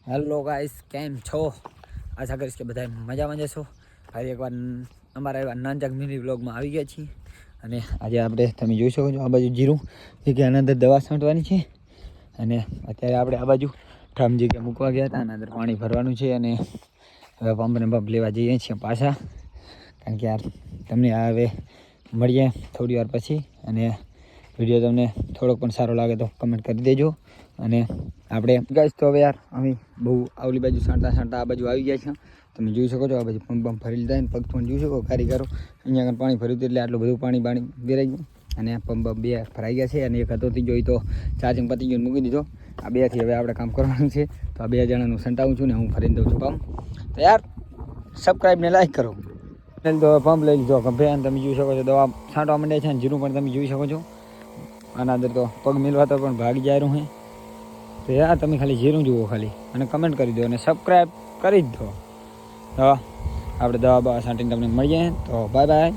Hello guys, કેમ છો? આશા કરીશ કે બધા મજામાં જશો. ફરી એકવાર અમારા એવા નાનચક મિની વ્લોગમાં આવી ગયા છીએ. અને આજે આપણે તમે જોઈ શકો છો આ બાજુ જીરું કે આના અંદર દવા છાંટવાની છે. અને અત્યારે આપણે આ બાજુ ઠામ જગ્યા મૂકવા ગયા હતા. આના અંદર પાણી ભરવાનું છે અને હવે પંપ લેવા જઈએ છીએ પાછા. કારણ કે યાર તમને હવે મળીએ થોડી વાર પછી. અને વિડીયો તમને થોડોક પણ સારો લાગે તો કમેન્ટ કરી દેજો. અને આપણે ગાઈસ તો હવે યાર અમે બહુ આવલી બાજુ સાંટા આ બાજુ આવી ગયા છે. તમે જોઈ શકો છો આ બાજુ પંપ ભરી લીધા ને પગ પણ જોઈ શકો કારીગરો અહીંયા આગળ પાણી ભર્યું એટલે આટલું બધું પાણી વેરાઈ ગયું. અને પંપ બે ભરાઈ ગયા છે અને એક હતો ત્રીજો તો ચાર્જિંગ પતી ગયો મૂકી દીધો. આ બેથી હવે આપણે કામ કરવાનું છે. તો આ બે જણાનું સંટાવું છું ને હું ફરીને દઉં છું પંપ. તો યાર સબસ્ક્રાઈબ ને લાઈક કરો. તો પંપ લઈ લીધો ગભે તમે જોઈ શકો છો દવા છાંટવા માંડે છે અને જીરું પણ તમે જોઈ શકો છો. આના અંદર તો પગ મિલવા તો પણ ભાગી જાય રહ્યું હે. તો યાર તમે ખાલી જીરું જુઓ ખાલી અને કમેન્ટ કરી દો અને સબસ્ક્રાઈબ કરી જ દો. તો આપણે દવા છાંટીને તમને મળીએ. તો બાય બાય.